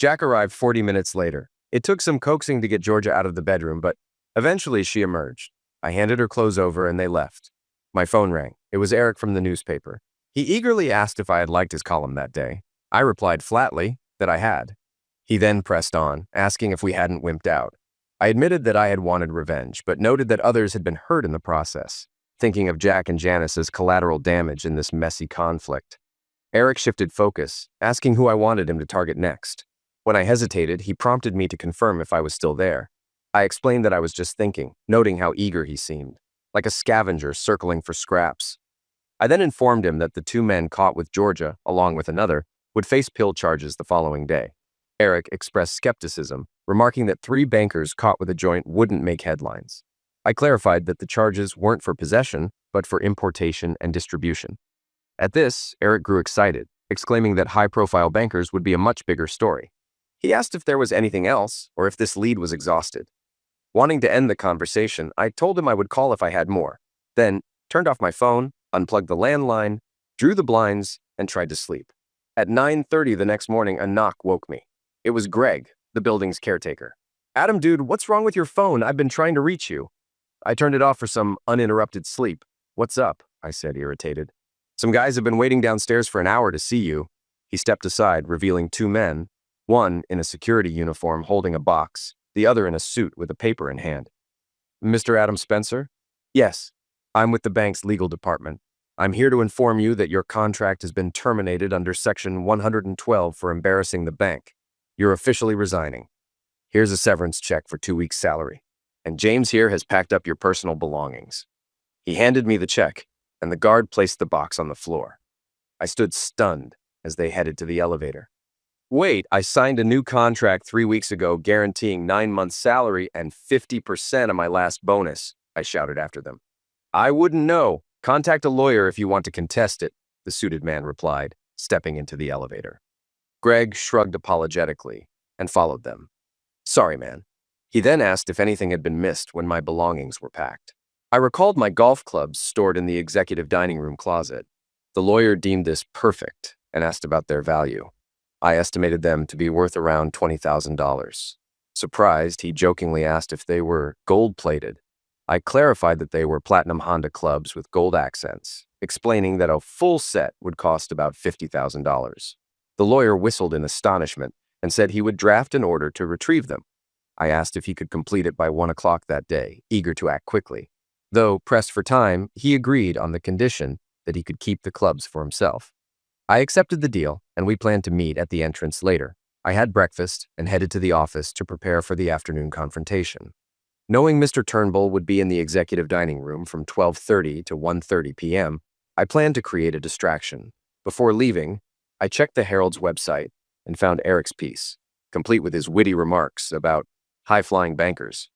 Jack arrived 40 minutes later. It took some coaxing to get Georgia out of the bedroom, but eventually she emerged. I handed her clothes over and they left. My phone rang. It was Eric from the newspaper. He eagerly asked if I had liked his column that day. I replied flatly that I had. He then pressed on, asking if we hadn't wimped out. I admitted that I had wanted revenge, but noted that others had been hurt in the process, thinking of Jack and Janice as collateral damage in this messy conflict. Eric shifted focus, asking who I wanted him to target next. When I hesitated, he prompted me to confirm if I was still there. I explained that I was just thinking, noting how eager he seemed, like a scavenger circling for scraps. I then informed him that the two men caught with Georgia, along with another, would face pill charges the following day. Eric expressed skepticism, remarking that 3 bankers caught with a joint wouldn't make headlines. I clarified that the charges weren't for possession, but for importation and distribution. At this, Eric grew excited, exclaiming that high-profile bankers would be a much bigger story. He asked if there was anything else, or if this lead was exhausted. Wanting to end the conversation, I told him I would call if I had more, then turned off my phone, unplugged the landline, drew the blinds, and tried to sleep. At 9:30 the next morning, a knock woke me. It was Greg, the building's caretaker. Adam, dude, what's wrong with your phone? I've been trying to reach you. I turned it off for some uninterrupted sleep. What's up? I said, irritated. Some guys have been waiting downstairs for an hour to see you. He stepped aside, revealing 2 men, one in a security uniform holding a box, the other in a suit with a paper in hand. Mr. Adam Spencer? Yes, I'm with the bank's legal department. I'm here to inform you that your contract has been terminated under Section 112 for embarrassing the bank. You're officially resigning. Here's a severance check for 2 weeks' salary. And James here has packed up your personal belongings. He handed me the check, and the guard placed the box on the floor. I stood stunned as they headed to the elevator. Wait, I signed a new contract 3 weeks ago guaranteeing 9 months' salary and 50% of my last bonus, I shouted after them. I wouldn't know. Contact a lawyer if you want to contest it, the suited man replied, stepping into the elevator. Greg shrugged apologetically and followed them. Sorry, man. He then asked if anything had been missed when my belongings were packed. I recalled my golf clubs stored in the executive dining room closet. The lawyer deemed this perfect and asked about their value. I estimated them to be worth around $20,000. Surprised, he jokingly asked if they were gold-plated. I clarified that they were platinum Honda clubs with gold accents, explaining that a full set would cost about $50,000. The lawyer whistled in astonishment and said he would draft an order to retrieve them. I asked if he could complete it by 1 o'clock that day, eager to act quickly. Though pressed for time, he agreed on the condition that he could keep the clubs for himself. I accepted the deal, and we planned to meet at the entrance later. I had breakfast and headed to the office to prepare for the afternoon confrontation. Knowing Mr. Turnbull would be in the executive dining room from 12:30 to 1:30 p.m., I planned to create a distraction. Before leaving, I checked the Herald's website and found Eric's piece, complete with his witty remarks about high-flying bankers.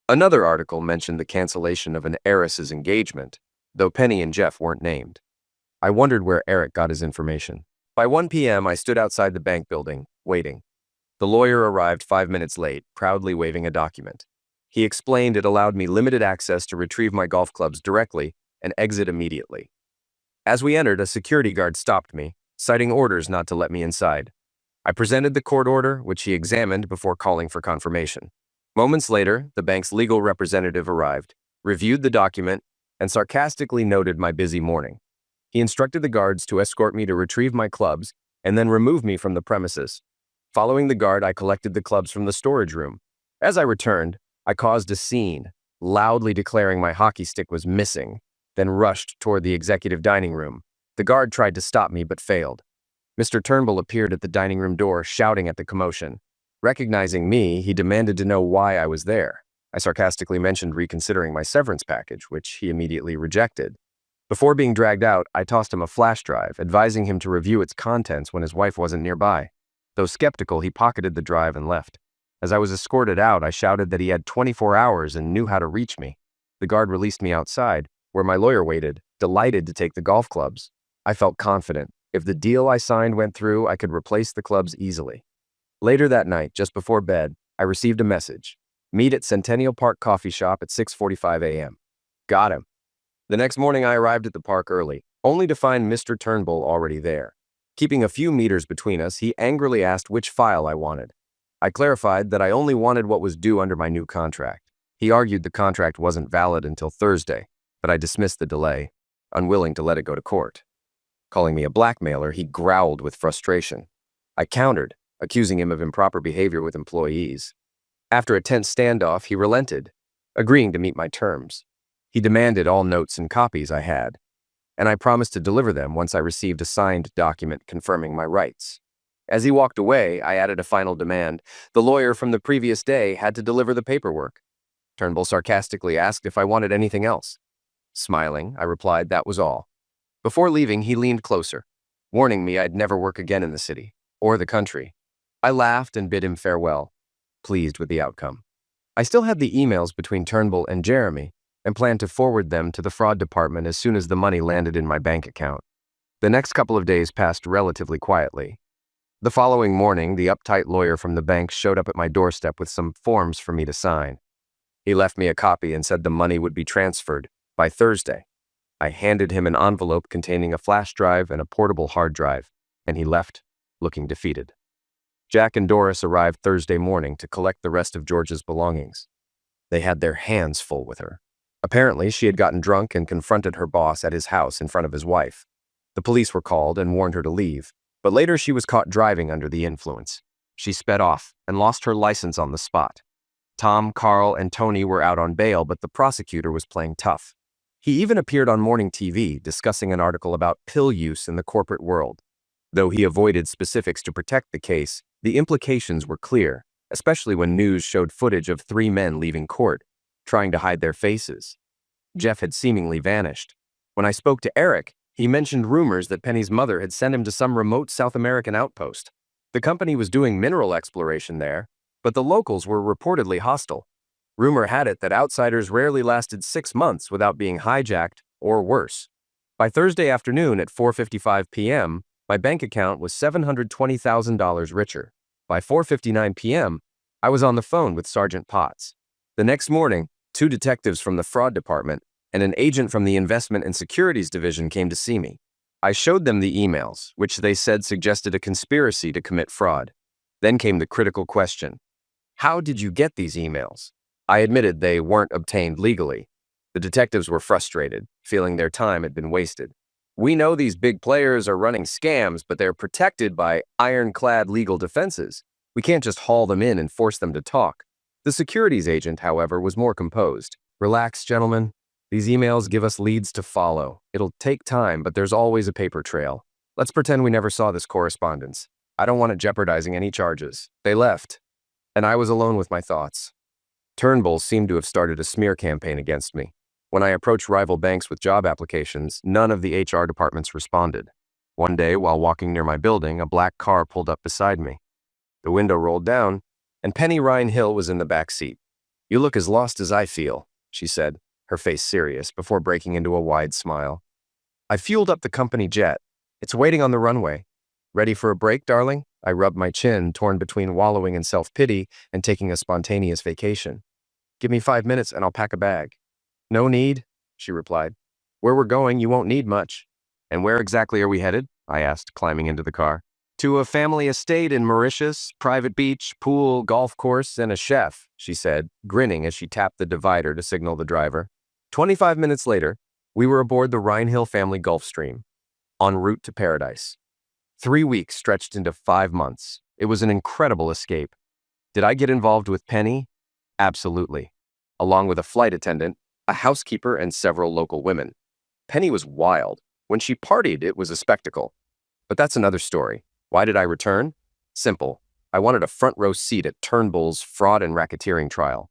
Another article mentioned the cancellation of an heiress's engagement, though Penny and Jeff weren't named. I wondered where Eric got his information. By 1 p.m., I stood outside the bank building, waiting. The lawyer arrived 5 minutes late, proudly waving a document. He explained it allowed me limited access to retrieve my golf clubs directly and exit immediately. As we entered, a security guard stopped me, citing orders not to let me inside. I presented the court order, which he examined before calling for confirmation. Moments later, the bank's legal representative arrived, reviewed the document, and sarcastically noted my busy morning. He instructed the guards to escort me to retrieve my clubs and then remove me from the premises. Following the guard, I collected the clubs from the storage room. As I returned, I caused a scene, loudly declaring my hockey stick was missing, then rushed toward the executive dining room. The guard tried to stop me but failed. Mr. Turnbull appeared at the dining room door, shouting at the commotion. Recognizing me, he demanded to know why I was there. I sarcastically mentioned reconsidering my severance package, which he immediately rejected. Before being dragged out, I tossed him a flash drive, advising him to review its contents when his wife wasn't nearby. Though skeptical, he pocketed the drive and left. As I was escorted out, I shouted that he had 24 hours and knew how to reach me. The guard released me outside, where my lawyer waited, delighted to take the golf clubs. I felt confident. If the deal I signed went through, I could replace the clubs easily. Later that night, just before bed, I received a message. Meet at Centennial Park Coffee Shop at 6:45 a.m. Got him. The next morning, I arrived at the park early, only to find Mr. Turnbull already there. Keeping a few meters between us, he angrily asked which file I wanted. I clarified that I only wanted what was due under my new contract. He argued the contract wasn't valid until Thursday, but I dismissed the delay, unwilling to let it go to court. Calling me a blackmailer, he growled with frustration. I countered, accusing him of improper behavior with employees. After a tense standoff, he relented, agreeing to meet my terms. He demanded all notes and copies I had, and I promised to deliver them once I received a signed document confirming my rights. As he walked away, I added a final demand. The lawyer from the previous day had to deliver the paperwork. Turnbull sarcastically asked if I wanted anything else. Smiling, I replied that was all. Before leaving, he leaned closer, warning me I'd never work again in the city, or the country. I laughed and bid him farewell, pleased with the outcome. I still had the emails between Turnbull and Jeremy, and planned to forward them to the fraud department as soon as the money landed in my bank account. The next couple of days passed relatively quietly. The following morning, the uptight lawyer from the bank showed up at my doorstep with some forms for me to sign. He left me a copy and said the money would be transferred by Thursday. I handed him an envelope containing a flash drive and a portable hard drive, and he left, looking defeated. Jack and Doris arrived Thursday morning to collect the rest of George's belongings. They had their hands full with her. Apparently, she had gotten drunk and confronted her boss at his house in front of his wife. The police were called and warned her to leave, but later she was caught driving under the influence. She sped off and lost her license on the spot. Tom, Carl, and Tony were out on bail, but the prosecutor was playing tough. He even appeared on morning TV discussing an article about pill use in the corporate world. Though he avoided specifics to protect the case, the implications were clear, especially when news showed footage of 3 men leaving court, trying to hide their faces. Jeff had seemingly vanished. When I spoke to Eric, he mentioned rumors that Penny's mother had sent him to some remote South American outpost. The company was doing mineral exploration there, but the locals were reportedly hostile. Rumor had it that outsiders rarely lasted 6 months without being hijacked or worse. By Thursday afternoon at 4:55 p.m., my bank account was $720,000 richer. By 4:59 p.m., I was on the phone with Sergeant Potts. The next morning, 2 detectives from the fraud department and an agent from the investment and securities division came to see me. I showed them the emails, which they said suggested a conspiracy to commit fraud. Then came the critical question. How did you get these emails? I admitted they weren't obtained legally. The detectives were frustrated, feeling their time had been wasted. We know these big players are running scams, but they're protected by ironclad legal defenses. We can't just haul them in and force them to talk. The securities agent, however, was more composed. Relax, gentlemen. These emails give us leads to follow. It'll take time, but there's always a paper trail. Let's pretend we never saw this correspondence. I don't want it jeopardizing any charges. They left, and I was alone with my thoughts. Turnbull seemed to have started a smear campaign against me. When I approached rival banks with job applications, none of the HR departments responded. One day, while walking near my building, a black car pulled up beside me. The window rolled down, and Penny Ryan-Hill was in the back seat. "You look as lost as I feel," she said, her face serious, before breaking into a wide smile. "I fueled up the company jet. It's waiting on the runway. Ready for a break, darling?" I rubbed my chin, torn between wallowing in self-pity and taking a spontaneous vacation. "Give me 5 minutes and I'll pack a bag." "No need," she replied. "Where we're going, you won't need much." "And where exactly are we headed?" I asked, climbing into the car. "To a family estate in Mauritius, private beach, pool, golf course, and a chef," she said, grinning as she tapped the divider to signal the driver. 25 minutes later, we were aboard the Ryan-Hill family Gulfstream, en route to paradise. 3 weeks stretched into 5 months. It was an incredible escape. Did I get involved with Penny? Absolutely. Along with a flight attendant, a housekeeper, and several local women. Penny was wild. When she partied, it was a spectacle. But that's another story. Why did I return? Simple. I wanted a front row seat at Turnbull's fraud and racketeering trial.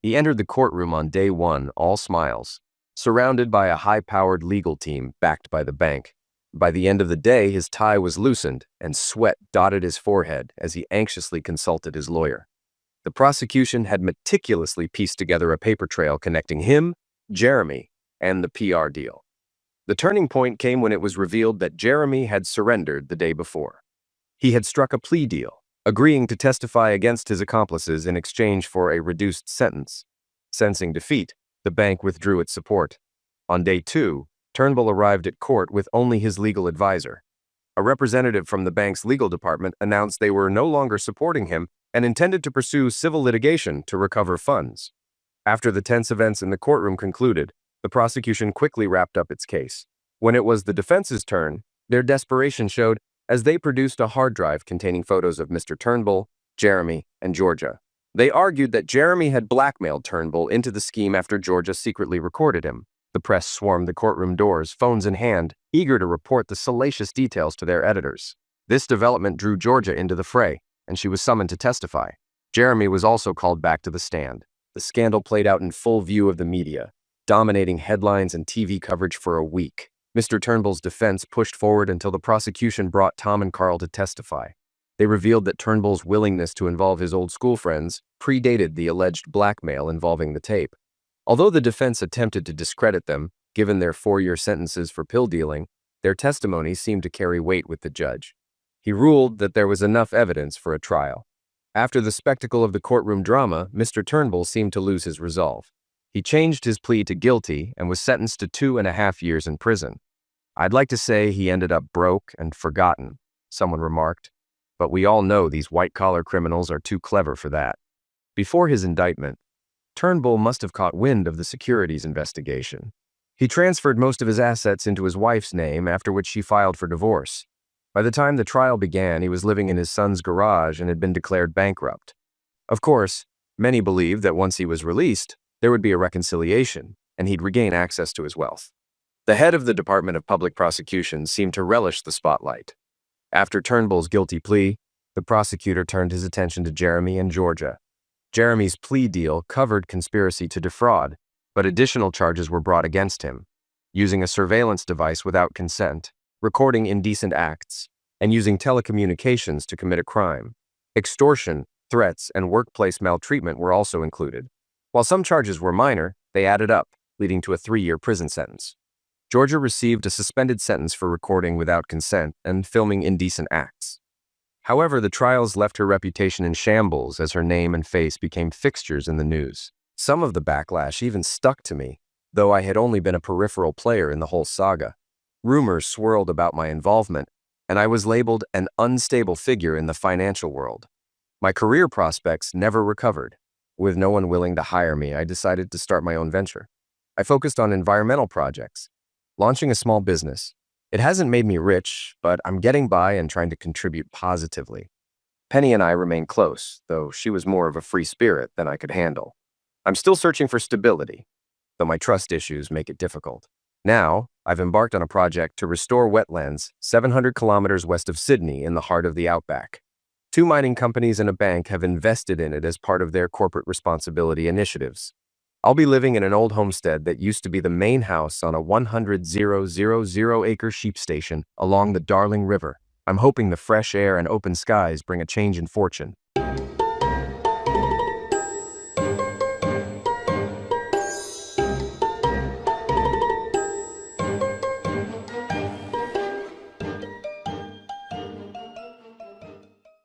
He entered the courtroom on day one, all smiles, surrounded by a high-powered legal team backed by the bank. By the end of the day, his tie was loosened and sweat dotted his forehead as he anxiously consulted his lawyer. The prosecution had meticulously pieced together a paper trail connecting him, Jeremy, and the PR deal. The turning point came when it was revealed that Jeremy had surrendered the day before. He had struck a plea deal, agreeing to testify against his accomplices in exchange for a reduced sentence. Sensing defeat, the bank withdrew its support. On day 2, Turnbull arrived at court with only his legal advisor. A representative from the bank's legal department announced they were no longer supporting him and intended to pursue civil litigation to recover funds. After the tense events in the courtroom concluded, the prosecution quickly wrapped up its case. When it was the defense's turn, their desperation showed as they produced a hard drive containing photos of Mr. Turnbull, Jeremy, and Georgia. They argued that Jeremy had blackmailed Turnbull into the scheme after Georgia secretly recorded him. The press swarmed the courtroom doors, phones in hand, eager to report the salacious details to their editors. This development drew Georgia into the fray, and she was summoned to testify. Jeremy was also called back to the stand. The scandal played out in full view of the media, dominating headlines and TV coverage for a week. Mr. Turnbull's defense pushed forward until the prosecution brought Tom and Carl to testify. They revealed that Turnbull's willingness to involve his old school friends predated the alleged blackmail involving the tape. Although the defense attempted to discredit them, given their 4-year sentences for pill dealing, their testimony seemed to carry weight with the judge. He ruled that there was enough evidence for a trial. After the spectacle of the courtroom drama, Mr. Turnbull seemed to lose his resolve. He changed his plea to guilty and was sentenced to 2.5 years in prison. "I'd like to say he ended up broke and forgotten," someone remarked, "but we all know these white-collar criminals are too clever for that." Before his indictment, Turnbull must have caught wind of the securities investigation. He transferred most of his assets into his wife's name, after which she filed for divorce. By the time the trial began, he was living in his son's garage and had been declared bankrupt. Of course, many believed that once he was released, there would be a reconciliation, and he'd regain access to his wealth. The head of the Department of Public Prosecution seemed to relish the spotlight. After Turnbull's guilty plea, the prosecutor turned his attention to Jeremy and Georgia. Jeremy's plea deal covered conspiracy to defraud, but additional charges were brought against him: using a surveillance device without consent, recording indecent acts, and using telecommunications to commit a crime. Extortion, threats, and workplace maltreatment were also included. While some charges were minor, they added up, leading to a 3-year prison sentence. Georgia received a suspended sentence for recording without consent and filming indecent acts. However, the trials left her reputation in shambles as her name and face became fixtures in the news. Some of the backlash even stuck to me, though I had only been a peripheral player in the whole saga. Rumors swirled about my involvement, and I was labeled an unstable figure in the financial world. My career prospects never recovered. With no one willing to hire me, I decided to start my own venture. I focused on environmental projects, launching a small business. It hasn't made me rich, but I'm getting by and trying to contribute positively. Penny and I remain close, though she was more of a free spirit than I could handle. I'm still searching for stability, though my trust issues make it difficult. Now, I've embarked on a project to restore wetlands 700 kilometers west of Sydney in the heart of the outback. Two mining companies and a bank have invested in it as part of their corporate responsibility initiatives. I'll be living in an old homestead that used to be the main house on a 100,000-acre sheep station along the Darling River. I'm hoping the fresh air and open skies bring a change in fortune.